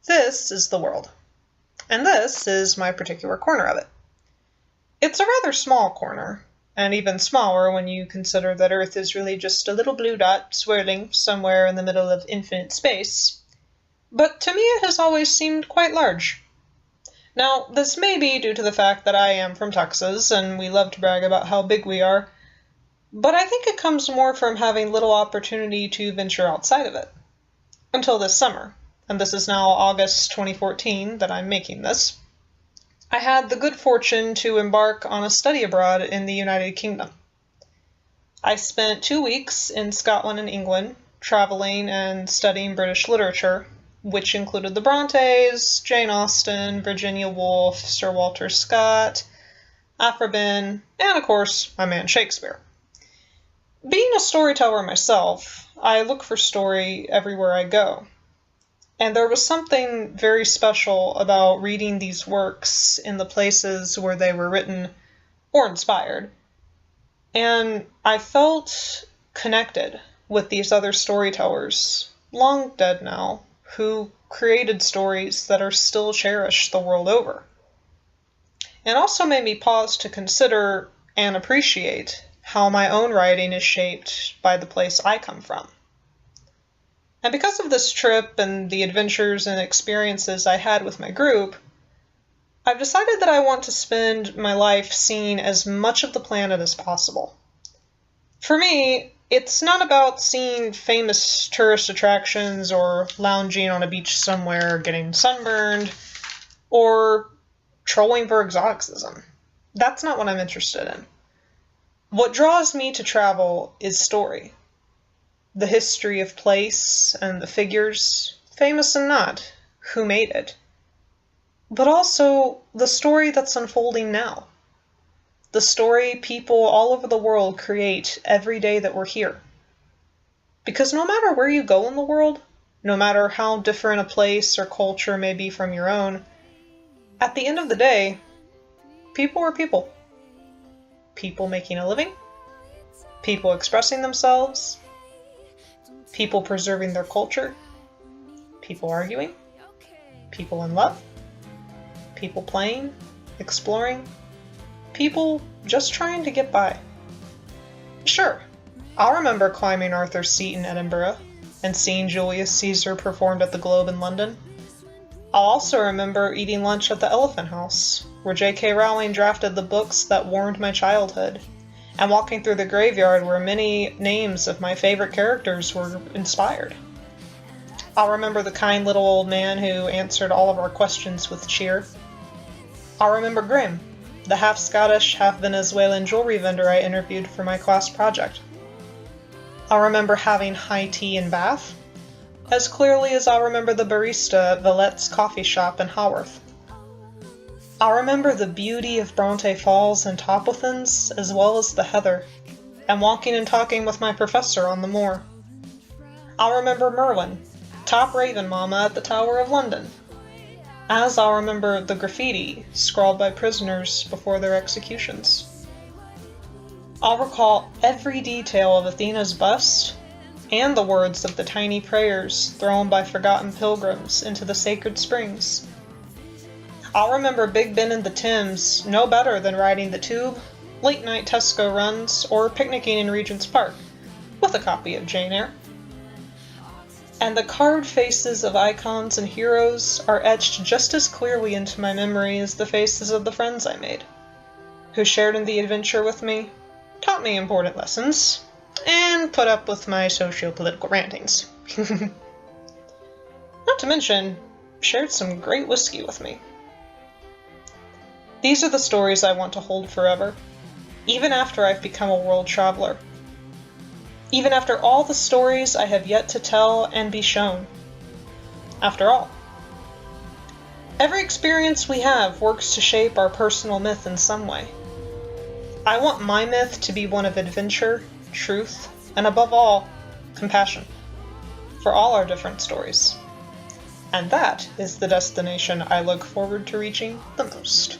This is the world, and this is my particular corner of it. It's a rather small corner, and even smaller when you consider that Earth is really just a little blue dot swirling somewhere in the middle of infinite space. But to me it has always seemed quite large. Now, this may be due to the fact that I am from Texas, and we love to brag about how big we are, but I think it comes more from having little opportunity to venture outside of it. Until this summer, and this is now August 2014 that I'm making this, I had the good fortune to embark on a study abroad in the United Kingdom. I spent 2 weeks in Scotland and England, traveling and studying British literature, which included the Brontes, Jane Austen, Virginia Woolf, Sir Walter Scott, Aphra Behn, and of course, my man Shakespeare. Being a storyteller myself, I look for story everywhere I go. And there was something very special about reading these works in the places where they were written or inspired. And I felt connected with these other storytellers, long dead now, who created stories that are still cherished the world over. It also made me pause to consider and appreciate how my own writing is shaped by the place I come from. And because of this trip and the adventures and experiences I had with my group, I've decided that I want to spend my life seeing as much of the planet as possible. For me, it's not about seeing famous tourist attractions or lounging on a beach somewhere getting sunburned or trolling for exoticism. That's not what I'm interested in. What draws me to travel is story. The history of place and the figures, famous and not, who made it. But also the story that's unfolding now. The story people all over the world create every day that we're here. Because no matter where you go in the world, no matter how different a place or culture may be from your own, at the end of the day, people are people. People making a living, people expressing themselves, people preserving their culture, people arguing, people in love, people playing, exploring, people just trying to get by. Sure, I'll remember climbing Arthur's Seat in Edinburgh and seeing Julius Caesar performed at the Globe in London. I'll also remember eating lunch at the Elephant House, where J.K. Rowling drafted the books that warmed my childhood, and walking through the graveyard where many names of my favorite characters were inspired. I'll remember the kind little old man who answered all of our questions with cheer. I'll remember Grimm, the half-Scottish, half-Venezuelan jewelry vendor I interviewed for my class project. I'll remember having high tea in Bath, as clearly as I'll remember the barista at Villette's coffee shop in Haworth. I'll remember the beauty of Bronte Falls and Toplethans, as well as the heather, and walking and talking with my professor on the moor. I'll remember Merlin, top raven mama at the Tower of London, as I'll remember the graffiti scrawled by prisoners before their executions. I'll recall every detail of Athena's bust, and the words of the tiny prayers thrown by forgotten pilgrims into the sacred springs. I'll remember Big Ben and the Thames no better than riding the tube, late-night Tesco runs, or picnicking in Regent's Park, with a copy of Jane Eyre. And the carved faces of icons and heroes are etched just as clearly into my memory as the faces of the friends I made, who shared in the adventure with me, taught me important lessons, and put up with my socio-political rantings. Not to mention, shared some great whiskey with me. These are the stories I want to hold forever, even after I've become a world traveler. Even after all the stories I have yet to tell and be shown. After all, every experience we have works to shape our personal myth in some way. I want my myth to be one of adventure, truth, and above all, compassion, for all our different stories. And that is the destination I look forward to reaching the most.